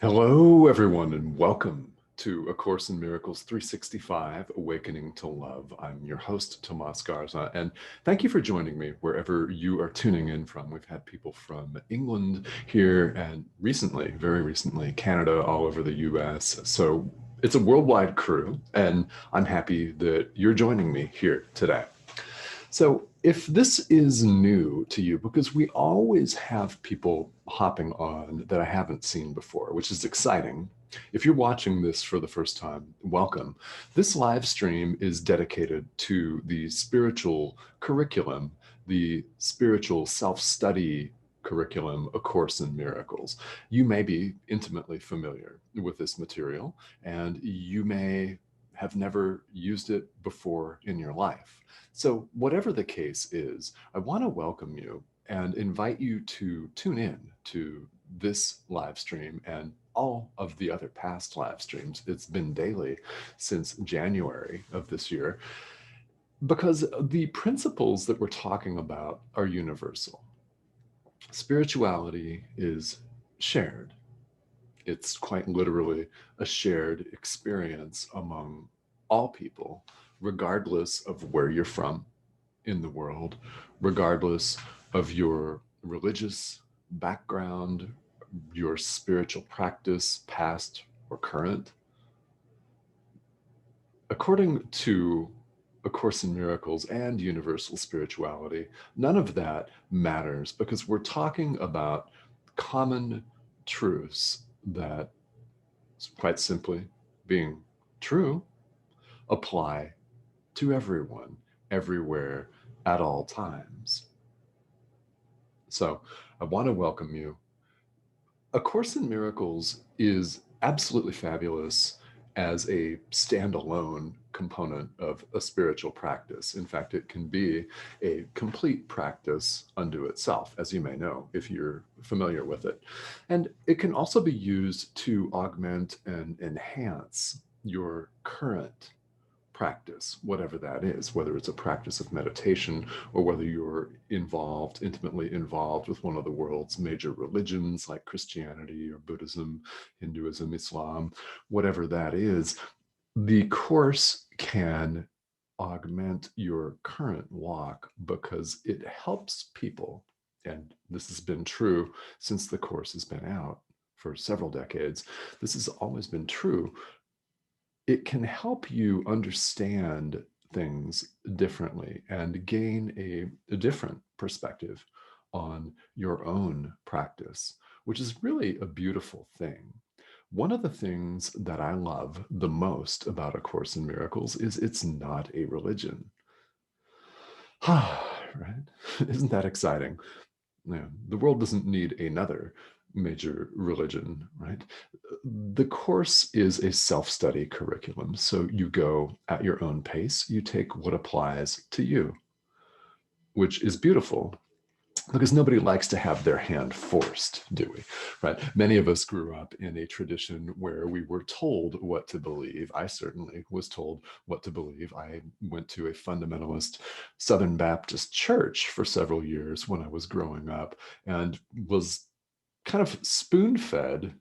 Hello, everyone, and welcome to A Course in Miracles 365, Awakening to Love. I'm your host, Tomas Garza, and thank you for joining me wherever you are tuning in from. We've had people from England here and recently, very recently, Canada, all over the US. So it's a worldwide crew, and I'm happy that you're joining me here today. So if this is new to you, because we always have people hopping on that I haven't seen before, which is exciting. If you're watching this for the first time, welcome. This live stream is dedicated to the spiritual curriculum, the spiritual self-study curriculum, A Course in Miracles. You may be intimately familiar with this material, and you may have never used it before in your life. So whatever the case is, I want to welcome you and invite you to tune in to this live stream and all of the other past live streams. It's been daily since January of this year because the principles that we're talking about are universal. Spirituality is shared. It's quite literally a shared experience among all people, regardless of where you're from in the world, regardless of your religious background, your spiritual practice, past or current. According to A Course in Miracles and universal spirituality, none of that matters because we're talking about common truths that, quite simply, being true, apply to everyone, everywhere, at all times. So I want to welcome you. A Course in Miracles is absolutely fabulous as a standalone component of a spiritual practice. In fact, it can be a complete practice unto itself, as you may know, if you're familiar with it. And it can also be used to augment and enhance your current practice, whatever that is, whether it's a practice of meditation or whether you're intimately involved with one of the world's major religions like Christianity or Buddhism, Hinduism, Islam, whatever that is, the course can augment your current walk because it helps people. And this has been true since the course has been out for several decades. This has always been true. It can help you understand things differently and gain a different perspective on your own practice, which is really a beautiful thing. One of the things that I love the most about A Course in Miracles is it's not a religion. Right? Isn't that exciting? Yeah, the world doesn't need another major religion, right? The course is a self-study curriculum. So you go at your own pace, you take what applies to you, which is beautiful because nobody likes to have their hand forced, do we? Right? Many of us grew up in a tradition where we were told what to believe. I certainly was told what to believe. I went to a fundamentalist Southern Baptist church for several years when I was growing up and was kind of spoon-fed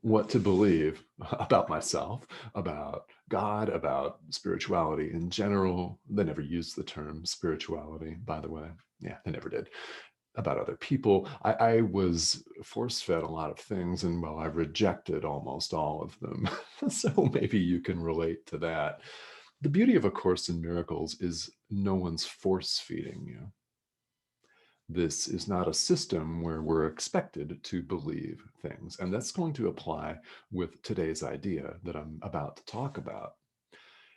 what to believe about myself, about God, about spirituality in general. They never used the term spirituality, by the way. Yeah, they never did. About other people. I was force-fed a lot of things, and well, I rejected almost all of them. So maybe you can relate to that. The beauty of A Course in Miracles is no one's force-feeding you. This is not a system where we're expected to believe things. And that's going to apply with today's idea that I'm about to talk about.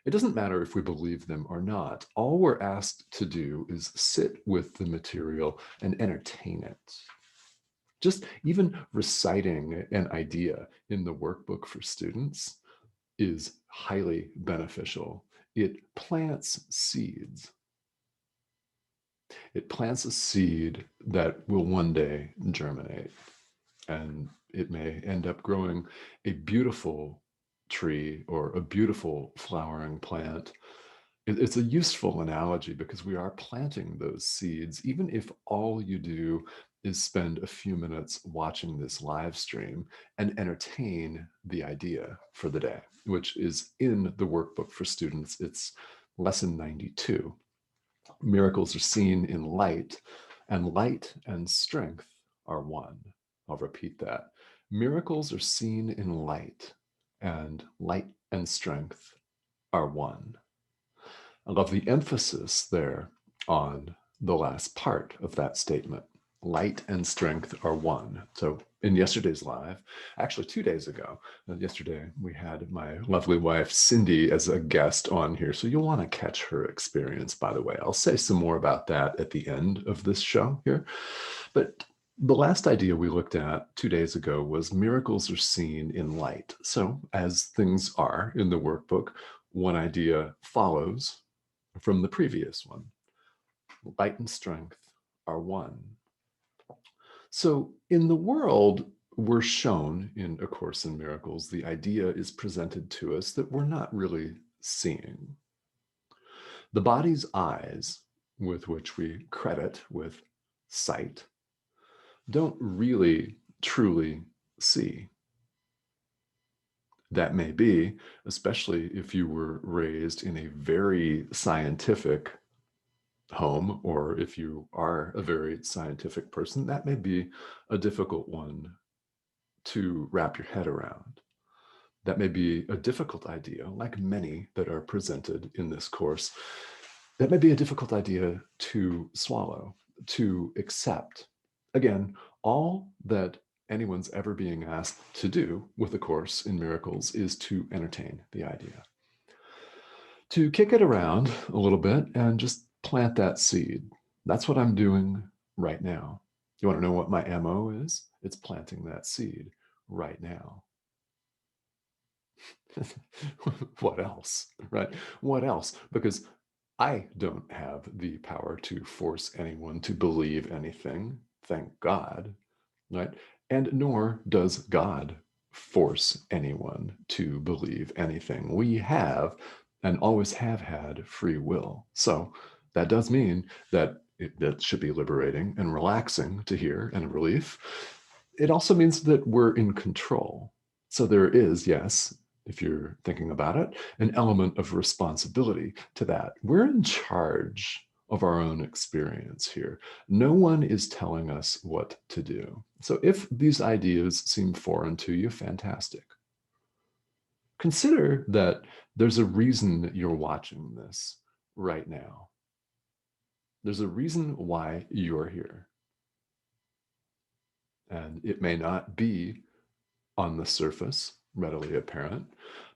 It doesn't matter if we believe them or not. All we're asked to do is sit with the material and entertain it. Just even reciting an idea in the workbook for students is highly beneficial. It plants seeds. It plants a seed that will one day germinate, and it may end up growing a beautiful tree or a beautiful flowering plant. It's a useful analogy because we are planting those seeds, even if all you do is spend a few minutes watching this live stream and entertain the idea for the day, which is in the workbook for students. It's lesson 92. Miracles are seen in light, and light and strength are one. I'll repeat that. Miracles are seen in light, and light and strength are one. I love the emphasis there on the last part of that statement. Light and strength are one. So in yesterday's live, actually 2 days ago, yesterday we had my lovely wife Cindy as a guest on here. So you'll want to catch her experience, by the way. I'll say some more about that at the end of this show here. But the last idea we looked at 2 days ago was miracles are seen in light. So as things are in the workbook, one idea follows from the previous one. Light and strength are one. So in the world, we're shown in A Course in Miracles, the idea is presented to us that we're not really seeing. The body's eyes, with which we credit with sight, don't really truly see. That may be, especially if you were raised in a very scientific home, or if you are a very scientific person, that may be a difficult one to wrap your head around. That may be a difficult idea, like many that are presented in this course. That may be a difficult idea to swallow, to accept. Again, all that anyone's ever being asked to do with A Course in Miracles is to entertain the idea, to kick it around a little bit and just plant that seed. That's what I'm doing right now. You want to know what my MO is? It's planting that seed right now. What else, right? What else? Because I don't have the power to force anyone to believe anything, thank God, right? And nor does God force anyone to believe anything. We have and always have had free will. So that does mean that that should be liberating and relaxing to hear and a relief. It also means that we're in control. So there is, yes, if you're thinking about it, an element of responsibility to that. We're in charge of our own experience here. No one is telling us what to do. So if these ideas seem foreign to you, fantastic. Consider that there's a reason that you're watching this right now. There's a reason why you're here. And it may not be on the surface readily apparent,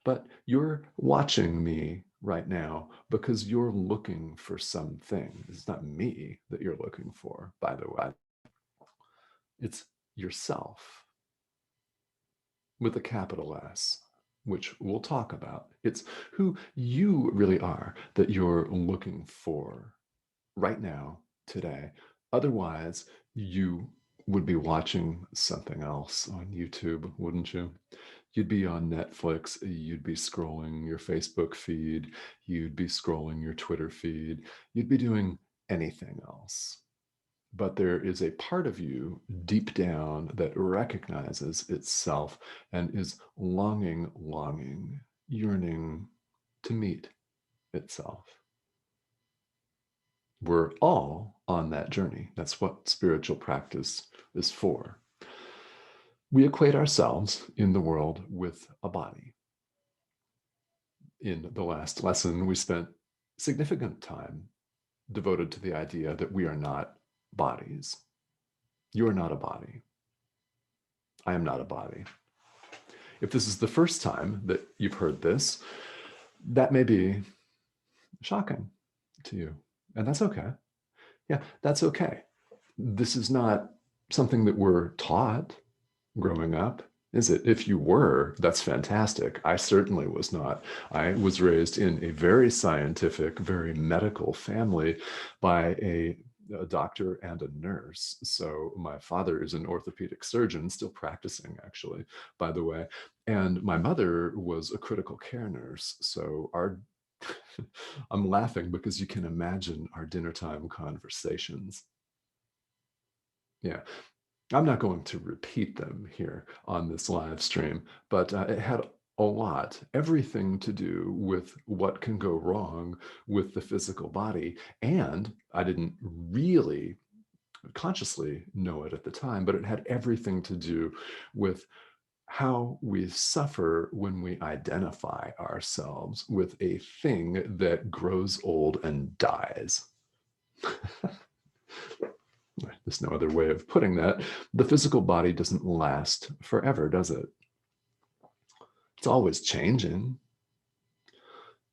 but you're watching me right now because you're looking for something. It's not me that you're looking for, by the way. It's yourself with a capital S, which we'll talk about. It's who you really are that you're looking for right now, today. Otherwise, you would be watching something else on YouTube, wouldn't you? You'd be on Netflix, you'd be scrolling your Facebook feed, you'd be scrolling your Twitter feed, you'd be doing anything else. But there is a part of you deep down that recognizes itself and is longing, yearning to meet itself. We're all on that journey. That's what spiritual practice is for. We equate ourselves in the world with a body. In the last lesson, we spent significant time devoted to the idea that we are not bodies. You are not a body. I am not a body. If this is the first time that you've heard this, that may be shocking to you, and that's okay. Yeah, that's okay. This is not something that we're taught growing up, is it? If you were, that's fantastic. I certainly was not. I was raised in a very scientific, very medical family by a doctor and a nurse. So my father is an orthopedic surgeon, still practicing actually, by the way. And my mother was a critical care nurse. So our I'm laughing because you can imagine our dinner time conversations. Yeah. I'm not going to repeat them here on this live stream, but it had a lot, everything to do with what can go wrong with the physical body. And I didn't really consciously know it at the time, but it had everything to do with how we suffer when we identify ourselves with a thing that grows old and dies. There's no other way of putting that. The physical body doesn't last forever, does it? It's always changing,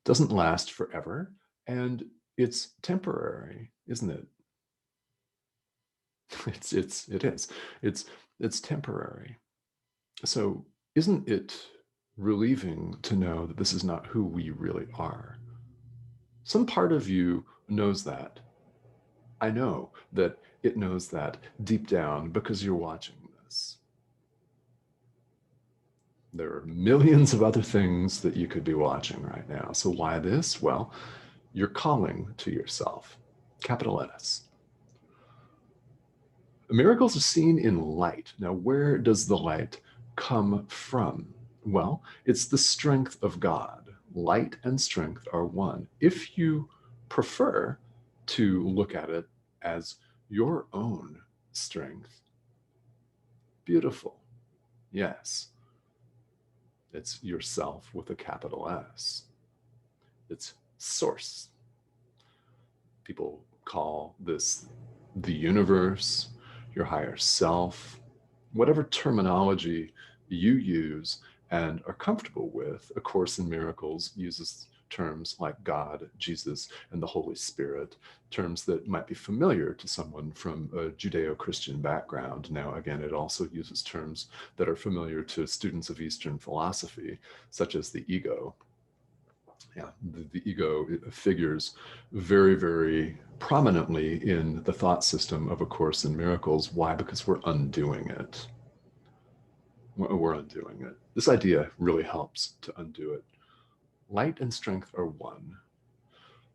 doesn't last forever, and it's temporary, isn't it? It is. It's temporary. So isn't it relieving to know that this is not who we really are? Some part of you knows that. I know that it knows that deep down because you're watching this. There are millions of other things that you could be watching right now. So why this? Well, you're calling to yourself, capital S. Miracles are seen in light. Now, where does the light come from? Well, it's the strength of God. Light and strength are one. If you prefer to look at it as your own strength, beautiful. Yes, it's yourself with a capital S. It's source. People call this the universe, your higher self, whatever terminology you use and are comfortable with. A Course in Miracles uses terms like God, Jesus, and the Holy Spirit, terms that might be familiar to someone from a Judeo-Christian background. Now, again, it also uses terms that are familiar to students of Eastern philosophy, such as the ego. Yeah, the ego figures very, very prominently in the thought system of A Course in Miracles. Why? Because we're undoing it. We're undoing it. This idea really helps to undo it. Light and strength are one.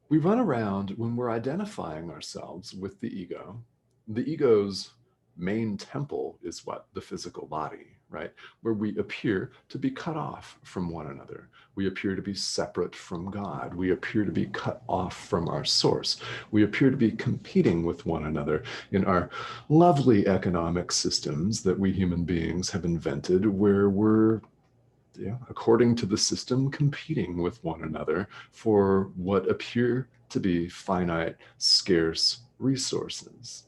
We run around when we're identifying ourselves with the ego. The ego's main temple is what? The physical body, right? Where we appear to be cut off from one another. We appear to be separate from God. We appear to be cut off from our source. We appear to be competing with one another in our lovely economic systems that we human beings have invented, where we're, according to the system, competing with one another for what appear to be finite, scarce resources.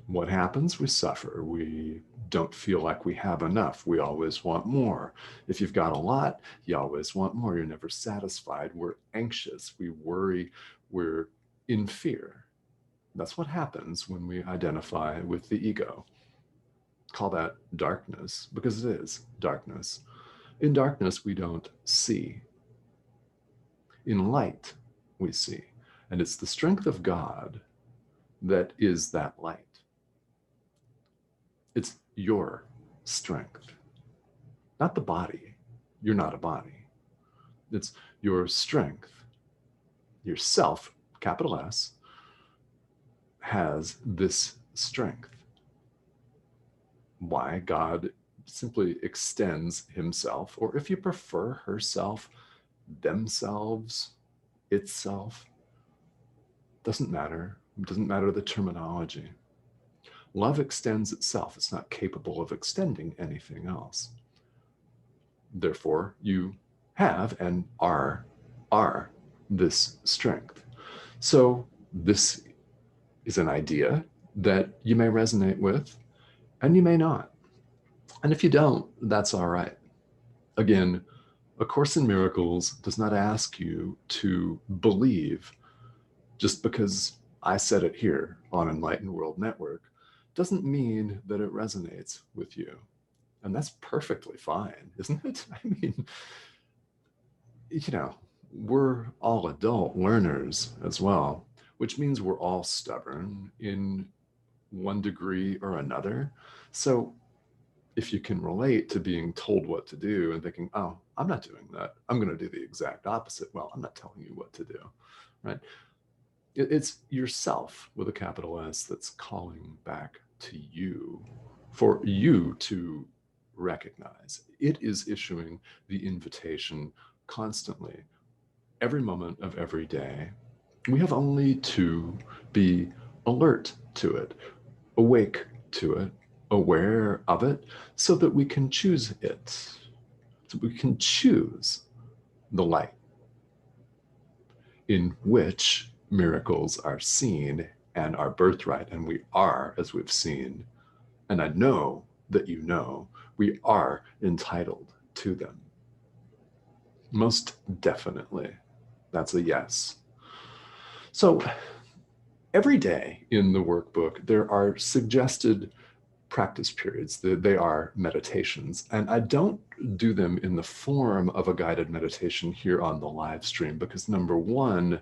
What happens? We suffer. We don't feel like we have enough. We always want more. If you've got a lot, you always want more. You're never satisfied. We're anxious. We worry. We're in fear. That's what happens when we identify with the ego. Call that darkness, because it is darkness. In darkness, we don't see. In light, we see. And it's the strength of God that is that light. It's your strength, not the body. You're not a body. It's your strength. Yourself, capital S, has this strength. Why? God simply extends himself, or if you prefer, herself, themselves, itself. Doesn't matter. It doesn't matter the terminology. Love extends itself. It's not capable of extending anything else. Therefore, you have and are this strength. So this is an idea that you may resonate with, and you may not. And if you don't, that's all right. Again, A Course in Miracles does not ask you to believe just because I said it here on Enlightened World Network doesn't mean that it resonates with you. And that's perfectly fine, isn't it? I mean, we're all adult learners as well, which means we're all stubborn in one degree or another. So if you can relate to being told what to do and thinking, oh, I'm not doing that, I'm going to do the exact opposite. Well, I'm not telling you what to do, right? It's yourself with a capital S that's calling back to you, for you to recognize. It is issuing the invitation constantly, every moment of every day. We have only to be alert to it, awake to it, aware of it, so that we can choose it, so we can choose the light in which miracles are seen and are birthright. And we are, as we've seen, and I know that you know, we are entitled to them. Most definitely. That's a yes. So every day in the workbook, there are suggested practice periods. They are meditations. And I don't do them in the form of a guided meditation here on the live stream because, number one,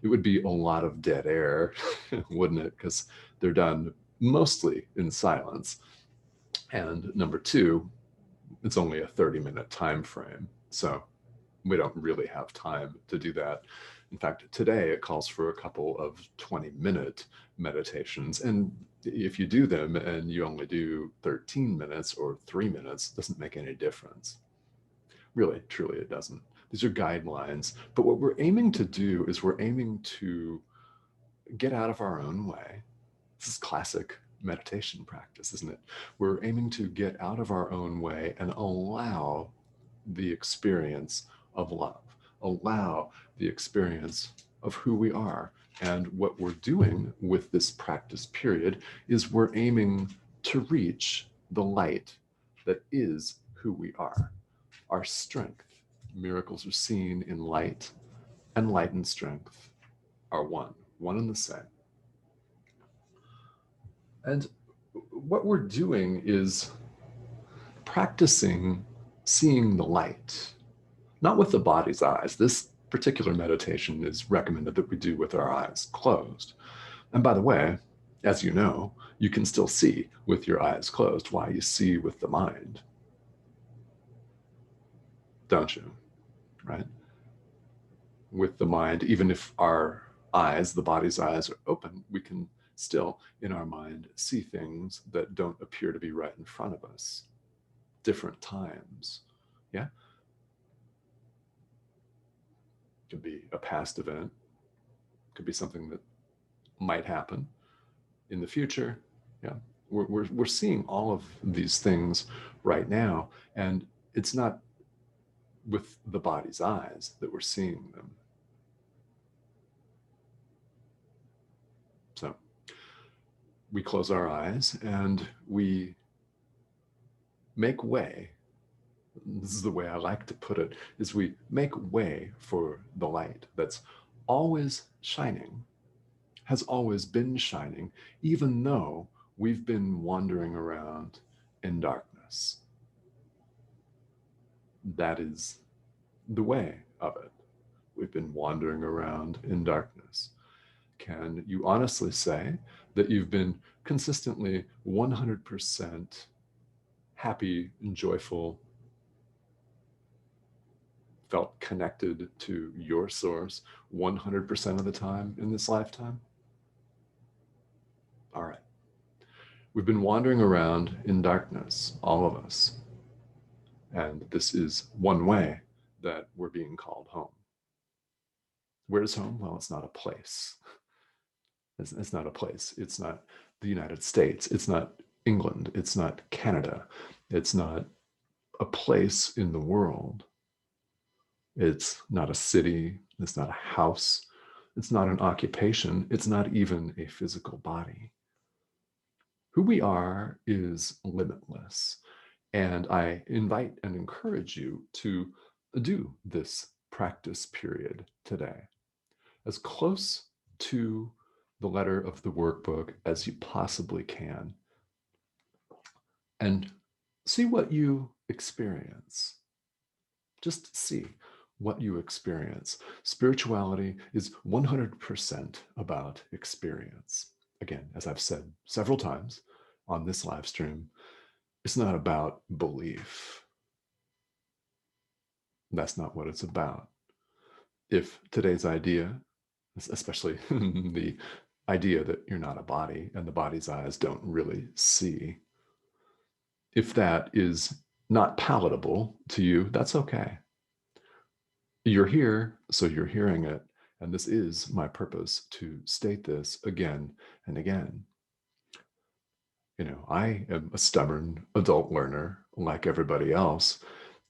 it would be a lot of dead air, wouldn't it? Because they're done mostly in silence. And number two, it's only a 30-minute time frame. So we don't really have time to do that. In fact, today it calls for a couple of 20-minute meditations. And if you do them and you only do 13 minutes or 3 minutes, it doesn't make any difference. Really, truly, it doesn't. These are guidelines. But what we're aiming to do is we're aiming to get out of our own way. This is classic meditation practice, isn't it? We're aiming to get out of our own way and allow the experience of love, allow the experience of who we are. And what we're doing with this practice period is we're aiming to reach the light that is who we are, our strength. Miracles are seen in light, and light and strength are one and the same. And what we're doing is practicing seeing the light, not with the body's eyes. This particular meditation is recommended that we do with our eyes closed. And by the way, as you know, you can still see with your eyes closed. Why? You see with the mind, don't you? Right? With the mind, even if our eyes, the body's eyes, are open, we can still, in our mind, see things that don't appear to be right in front of us. Different times. Yeah? Could be a past event, could be something that might happen in the future. Yeah, we're seeing all of these things right now, and it's not with the body's eyes that we're seeing them. So we close our eyes and we make way. This is the way I like to put it, is we make way for the light that's always shining, has always been shining, even though we've been wandering around in darkness. That is the way of it. We've been wandering around in darkness. Can you honestly say that you've been consistently 100% happy and joyful, felt connected to your source 100% of the time in this lifetime? All right. We've been wandering around in darkness, all of us. And this is one way that we're being called home. Where's home? Well, it's not a place. It's not a place. It's not the United States. It's not England. It's not Canada. It's not a place in the world. It's not a city. It's not a house. It's not an occupation. It's not even a physical body. Who we are is limitless. And I invite and encourage you to do this practice period today, as close to the letter of the workbook as you possibly can, and see what you experience. Just see what you experience. Spirituality is 100% about experience. Again, as I've said several times on this live stream, it's not about belief. That's not what it's about. If today's idea, especially the idea that you're not a body and the body's eyes don't really see. If that is not palatable to you, that's okay. You're here, so you're hearing it. And this is my purpose, to state this again and again. I am a stubborn adult learner like everybody else.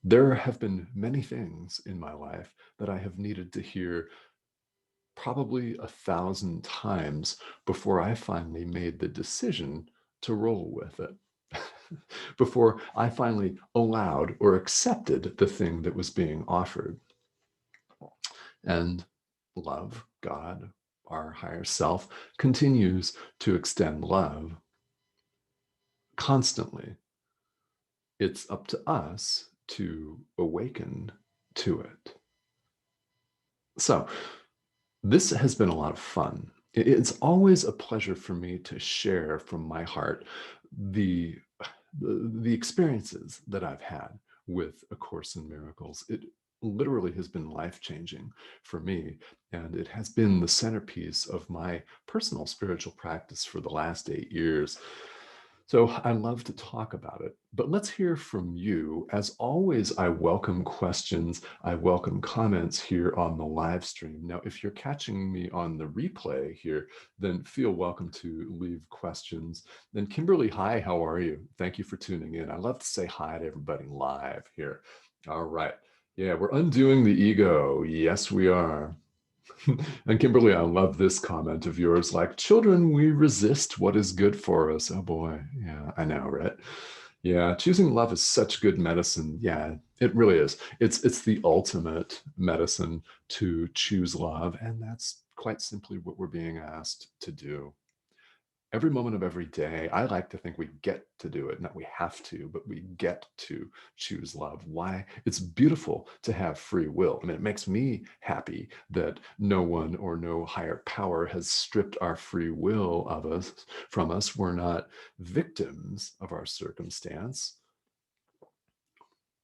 There have been many things in my life that I have needed to hear probably 1,000 times before I finally made the decision to roll with it. Before I finally allowed or accepted the thing that was being offered. And love, God, our higher self, continues to extend love constantly. It's up to us to awaken to it. So, this has been a lot of fun. It's always a pleasure for me to share from my heart the, the experiences that I've had with A Course in Miracles. It literally has been life-changing for me, and it has been the centerpiece of my personal spiritual practice for the last 8 years. So I love to talk about it, but let's hear from you. As always, I welcome questions. I welcome comments here on the live stream. Now, if you're catching me on the replay here, then feel welcome to leave questions. Then Kimberly, hi, how are you? Thank you for tuning in. I love to say hi to everybody live here. All right. Yeah, we're undoing the ego. Yes, we are. And Kimberly, I love this comment of yours, like, children, we resist what is good for us. Oh boy. Yeah, I know, right? Yeah, choosing love is such good medicine. Yeah, it really is. It's the ultimate medicine to choose love. And that's quite simply what we're being asked to do. Every moment of every day, I like to think we get to do it. Not we have to, but we get to choose love. Why? It's beautiful to have free will. I mean, it makes me happy that no one or no higher power has stripped our free will of us from us. We're not victims of our circumstance.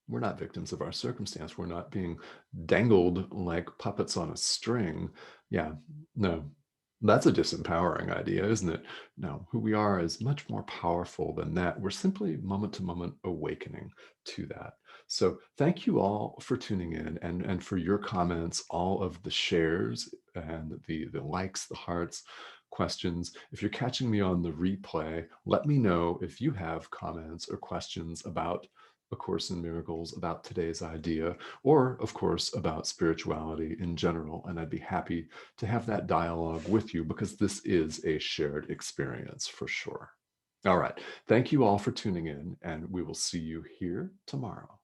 We're not victims of our circumstance. We're not being dangled like puppets on a string. Yeah, no, that's a disempowering idea, isn't it? No, who we are is much more powerful than that. We're simply moment to moment awakening to that. So thank you all for tuning in and for your comments, all of the shares and the likes, the hearts, questions. If you're catching me on the replay, let me know if you have comments or questions about A Course in Miracles, about today's idea, or of course about spirituality in general. And I'd be happy to have that dialogue with you, because this is a shared experience for sure. All right. Thank you all for tuning in, and we will see you here tomorrow.